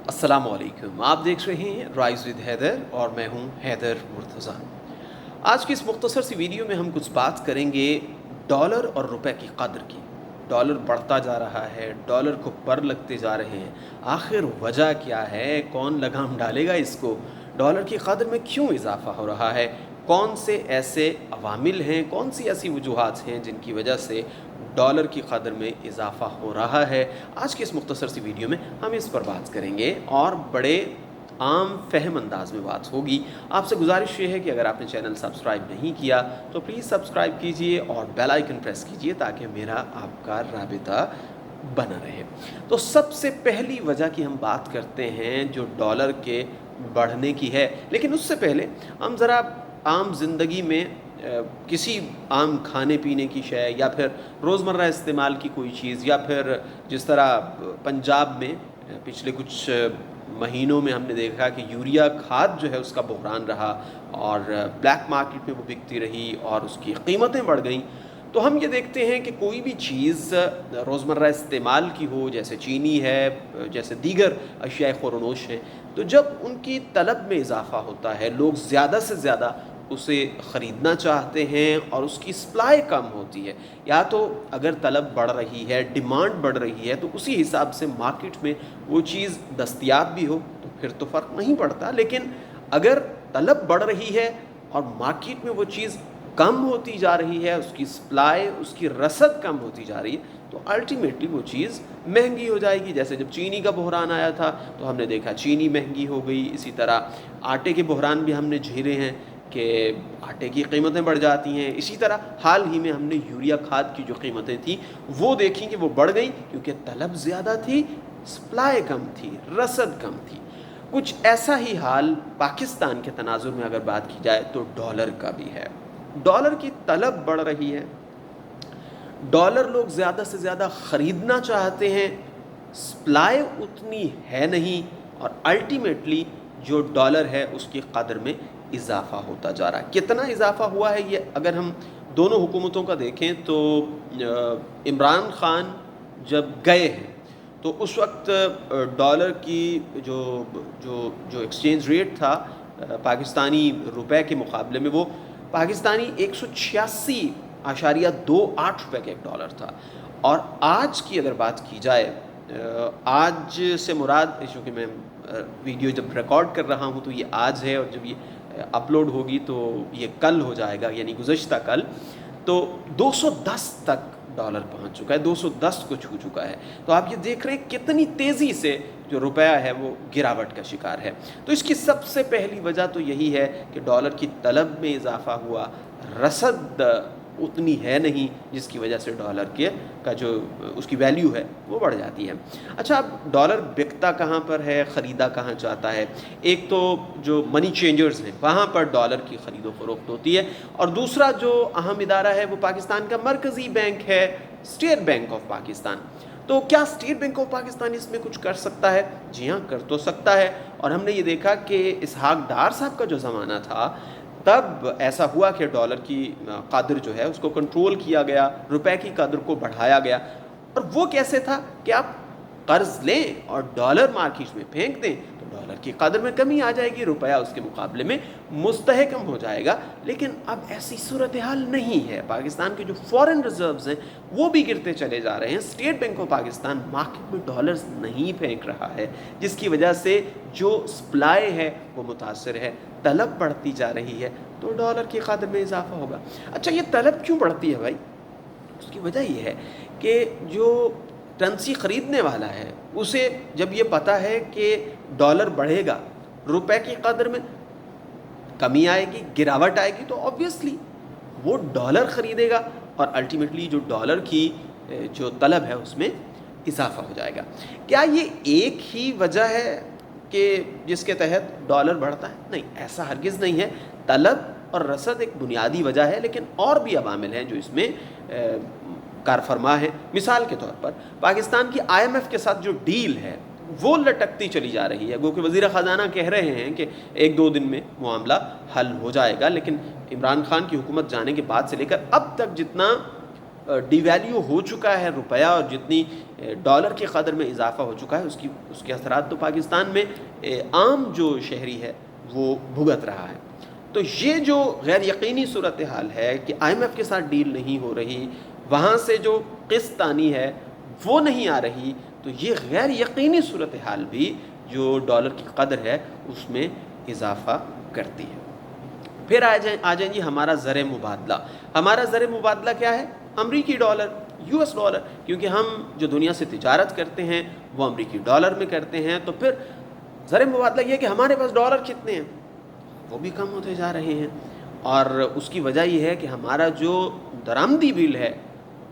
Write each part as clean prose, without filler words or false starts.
अस्सलाम वालेकुम। आप देख रहे हैं राइज़ विद हैदर और मैं हूं हैदर मुर्तज़ा। आज की इस मुख्तसर सी वीडियो में हम कुछ बात करेंगे डॉलर और रुपए की कदर की। डॉलर बढ़ता जा रहा है, डॉलर को पर लगते जा रहे हैं। आखिर वजह क्या है? कौन लगाम डालेगा इसको? डॉलर की कदर में क्यों इजाफ़ा हो रहा है? कौन से ऐसे अवामिल हैं, कौन सी ऐसी वजूहात हैं जिनकी वजह से डॉलर की कदर में इजाफ़ा हो रहा है? आज की इस मुख्तसर सी वीडियो में हम इस पर बात करेंगे और बड़े आम फहम अंदाज में बात होगी। आपसे गुजारिश ये है कि अगर आपने चैनल सब्सक्राइब नहीं किया तो प्लीज़ सब्सक्राइब कीजिए और बेल आइकन प्रेस कीजिए ताकि मेरा आपका राबिता बना रहे। तो सबसे पहली वजह की हम बात करते हैं जो डॉलर के बढ़ने की है, लेकिन उससे पहले हम ज़रा आम ज़िंदगी में किसी आम खाने पीने की शय या फिर रोज़मर्रा इस्तेमाल की कोई चीज़ या फिर जिस तरह पंजाब में पिछले कुछ महीनों में हमने देखा कि यूरिया खाद जो है उसका बहरान रहा और ब्लैक मार्केट में वो बिकती रही और उसकी कीमतें बढ़ गईं। तो हम ये देखते हैं कि कोई भी चीज़ रोज़मर्रा इस्तेमाल की हो, जैसे चीनी है, जैसे दीगर अशियाए ख़ुरनोश हैं, तो जब उनकी तलब में इजाफ़ा होता है, लोग ज़्यादा से ज़्यादा उसे ख़रीदना चाहते हैं और उसकी सप्लाई कम होती है। या तो अगर तलब बढ़ रही है, डिमांड बढ़ रही है, तो उसी हिसाब से मार्केट में वो चीज़ दस्तयाब भी हो तो फिर तो फ़र्क नहीं पड़ता। लेकिन अगर तलब बढ़ रही है और मार्केट में वो चीज़ कम होती जा रही है, उसकी सप्लाई, उसकी रसद कम होती जा रही है, तो अल्टीमेटली वो चीज़ महंगी हो जाएगी। जैसे जब चीनी का बहरान आया था तो हमने देखा चीनी महंगी हो गई। इसी तरह आटे के बहरान भी हमने झेले हैं कि आटे की कीमतें बढ़ जाती हैं। इसी तरह हाल ही में हमने यूरिया खाद की जो कीमतें थी वो देखी कि वो बढ़ गई क्योंकि तलब ज़्यादा थी, सप्लाई कम थी, रसद कम थी। कुछ ऐसा ही हाल पाकिस्तान के तनाजुर में अगर बात की जाए तो डॉलर का भी है। डॉलर की तलब बढ़ रही है, डॉलर लोग ज़्यादा से ज़्यादा ख़रीदना चाहते हैं, सप्लाई उतनी है नहीं और अल्टीमेटली जो डॉलर है उसकी कदर में इजाफ़ा होता जा रहा है। कितना इजाफ़ा हुआ है ये अगर हम दोनों हुकूमतों का देखें तो इमरान ख़ान जब गए हैं तो उस वक्त डॉलर की जो जो जो एक्सचेंज रेट था पाकिस्तानी रुपए के मुकाबले में वो पाकिस्तानी 186.28 रुपये का एक डॉलर था। और आज की अगर बात की जाए, आज से मुराद, चूँकि मैं वीडियो जब रिकॉर्ड कर रहा हूँ तो ये आज है और जब ये अपलोड होगी तो ये कल हो जाएगा, यानी गुज़श्ता कल, तो 210 तक डॉलर पहुंच चुका है, 210 को छू चुका है। तो आप ये देख रहे हैं कितनी तेज़ी से जो रुपया है वो गिरावट का शिकार है। तो इसकी सबसे पहली वजह तो यही है कि डॉलर की तलब में इजाफ़ा हुआ, रसद उतनी है नहीं जिसकी वजह से डॉलर के का जो उसकी वैल्यू है वो बढ़ जाती है। अच्छा, अब डॉलर बिकता कहाँ पर है, ख़रीदा कहाँ जाता है? एक तो जो मनी चेंजर्स हैं वहाँ पर डॉलर की ख़रीदो फ़रोख्त होती है और दूसरा जो अहम इदारा है वो पाकिस्तान का मरकज़ी बैंक है, स्टेट बैंक ऑफ पाकिस्तान। तो क्या स्टेट बैंक ऑफ पाकिस्तान इसमें कुछ कर सकता है? जी हाँ, कर तो सकता है। और हमने ये देखा कि इसहाक डार साहब का जो ज़माना था तब ऐसा हुआ कि डॉलर की कदर जो है उसको कंट्रोल किया गया, रुपए की कदर को बढ़ाया गया। और वो कैसे था कि आप कर्ज लें और डॉलर मार्केट में फेंक दें तो डॉलर की कदर में कमी आ जाएगी, रुपया उसके मुकाबले में मुस्तहकम हो जाएगा। लेकिन अब ऐसी सूरत हाल नहीं है। पाकिस्तान के जो फॉरेन रिजर्व्स हैं वो भी गिरते चले जा रहे हैं। State bank of Pakistan market में डॉलर्स नहीं फेंक रहा है, जिसकी वजह से जो सप्लाई है वो मुतासर है, तलब बढ़ती जा रही है तो डॉलर की कदर में इजाफा होगा। अच्छा, ये तलब क्यों बढ़ती है भाई? उसकी वजह ये है कि जो करेंसी ख़रीदने वाला है उसे जब ये पता है कि डॉलर बढ़ेगा, रुपए की कदर में कमी आएगी, गिरावट आएगी, तो ऑब्वियसली वो डॉलर ख़रीदेगा और अल्टीमेटली जो डॉलर की जो तलब है उसमें इजाफा हो जाएगा। क्या ये एक ही वजह है कि जिसके तहत डॉलर बढ़ता है? नहीं, ऐसा हरगिज़ नहीं है। तलब और रसद एक बुनियादी वजह है, लेकिन और भी अवामिल हैं जो इसमें कारफरमा है। मिसाल के तौर पर पाकिस्तान की IMF के साथ जो डील है वो लटकती चली जा रही है। गो कि वज़ीर ख़जाना कह रहे हैं कि 1-2 दिन में मामला हल हो जाएगा, लेकिन इमरान खान की हुकूमत जाने के बाद से लेकर अब तक जितना ڈیویلیو ہو چکا ہے روپیہ اور جتنی ڈالر کی قدر میں اضافہ ہو چکا ہے اس کے اثرات تو پاکستان میں عام جو شہری ہے وہ بھگت رہا ہے۔ تو یہ جو غیر یقینی صورتحال ہے کہ آئی ایم ایف کے ساتھ ڈیل نہیں ہو رہی، وہاں سے جو قسط آنی ہے وہ نہیں آ رہی، تو یہ غیر یقینی صورتحال بھی جو ڈالر کی قدر ہے اس میں اضافہ کرتی ہے۔ پھر آ جائیں گی ہمارا زر مبادلہ۔ ہمارا زر مبادلہ کیا ہے؟ امریکی ڈالر، یو ایس ڈالر، کیونکہ ہم جو دنیا سے تجارت کرتے ہیں وہ امریکی ڈالر میں کرتے ہیں، تو پھر زر مبادلہ یہ کہ ہمارے پاس ڈالر کتنے ہیں وہ بھی کم ہوتے جا رہے ہیں، اور اس کی وجہ یہ ہے کہ ہمارا جو درآمدی بل ہے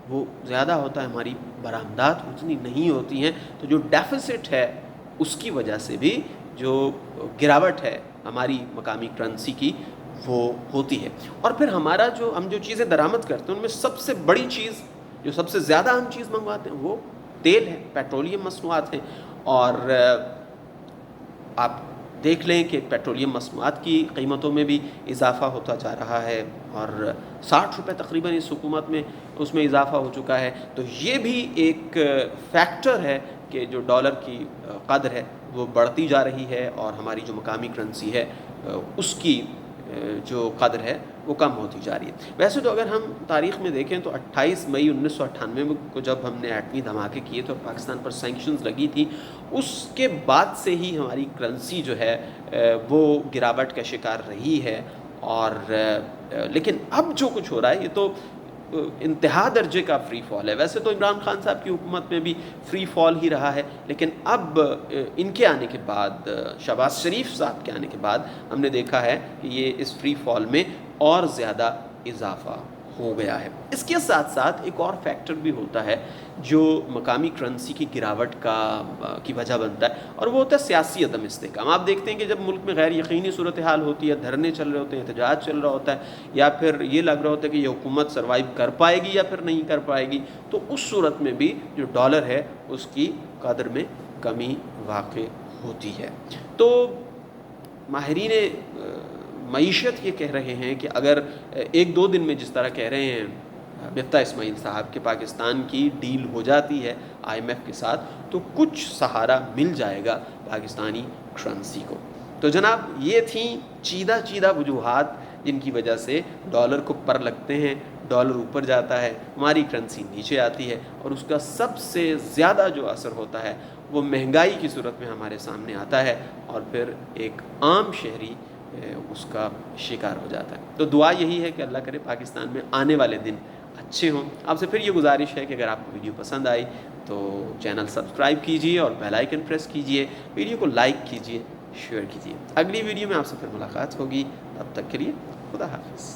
وہ زیادہ ہوتا ہے، ہماری برآمدات اتنی نہیں ہوتی ہیں، تو جو ڈیفیسٹ ہے اس کی وجہ سے بھی جو گراوٹ ہے ہماری مقامی کرنسی کی وہ ہوتی ہے۔ اور پھر ہمارا ہم جو چیزیں درآمد کرتے ہیں ان میں سب سے بڑی چیز، جو سب سے زیادہ ہم چیز منگواتے ہیں وہ تیل ہے، پیٹرولیم مصنوعات ہیں، اور آپ دیکھ لیں کہ پیٹرولیم مصنوعات کی قیمتوں میں بھی اضافہ ہوتا جا رہا ہے، اور 60 روپے تقریباً اس حکومت میں اس میں اضافہ ہو چکا ہے۔ تو یہ بھی ایک فیکٹر ہے کہ جو ڈالر کی قدر ہے وہ بڑھتی جا رہی ہے، اور ہماری جو مقامی کرنسی ہے اس کی جو قدر ہے وہ کم ہوتی جا رہی ہے۔ ویسے تو اگر ہم تاریخ میں دیکھیں تو 28 مئی 1998 کو جب ہم نے ایٹمی دھماکے کیے تو پاکستان پر سینکشنز لگی تھی، اس کے بعد سے ہی ہماری کرنسی جو ہے وہ گراوٹ کا شکار رہی ہے، اور لیکن اب جو کچھ ہو رہا ہے یہ تو انتہا درجے کا فری فال ہے۔ ویسے تو عمران خان صاحب کی حکومت میں بھی فری فال ہی رہا ہے، لیکن اب ان کے آنے کے بعد، شہباز شریف صاحب کے آنے کے بعد ہم نے دیکھا ہے کہ یہ اس فری فال میں اور زیادہ اضافہ ہو گیا ہے۔ اس کے ساتھ ساتھ ایک اور فیکٹر بھی ہوتا ہے جو مقامی کرنسی کی گراوٹ کی وجہ بنتا ہے، اور وہ ہوتا ہے سیاسی عدم استحکام۔ آپ دیکھتے ہیں کہ جب ملک میں غیر یقینی صورتحال ہوتی ہے، دھرنے چل رہے ہوتے ہیں، احتجاج چل رہا ہوتا ہے، یا پھر یہ لگ رہا ہوتا ہے کہ یہ حکومت سروائیو کر پائے گی یا پھر نہیں کر پائے گی، تو اس صورت میں بھی جو ڈالر ہے اس کی قدر میں کمی واقع ہوتی ہے۔ تو ماہرین معیشت یہ کہہ رہے ہیں کہ اگر ایک دو دن میں جس طرح کہہ رہے ہیں مفتاح اسماعیل صاحب کہ پاکستان کی ڈیل ہو جاتی ہے آئی ایم ایف کے ساتھ تو کچھ سہارا مل جائے گا پاکستانی کرنسی کو۔ تو جناب یہ تھیں چیدہ وجوہات جن کی وجہ سے ڈالر کو پر لگتے ہیں، ڈالر اوپر جاتا ہے، ہماری کرنسی نیچے آتی ہے، اور اس کا سب سے زیادہ جو اثر ہوتا ہے وہ مہنگائی کی صورت میں ہمارے سامنے آتا ہے، اور پھر ایک عام شہری اس کا شکار ہو جاتا ہے۔ تو دعا یہی ہے کہ اللہ کرے پاکستان میں آنے والے دن اچھے ہوں۔ آپ سے پھر یہ گزارش ہے کہ اگر آپ کو ویڈیو پسند آئی تو چینل سبسکرائب کیجئے اور بیل آئیکن پریس کیجئے، ویڈیو کو لائک کیجئے، شیئر کیجئے۔ اگلی ویڈیو میں آپ سے پھر ملاقات ہوگی، تب تک کے لیے خدا حافظ۔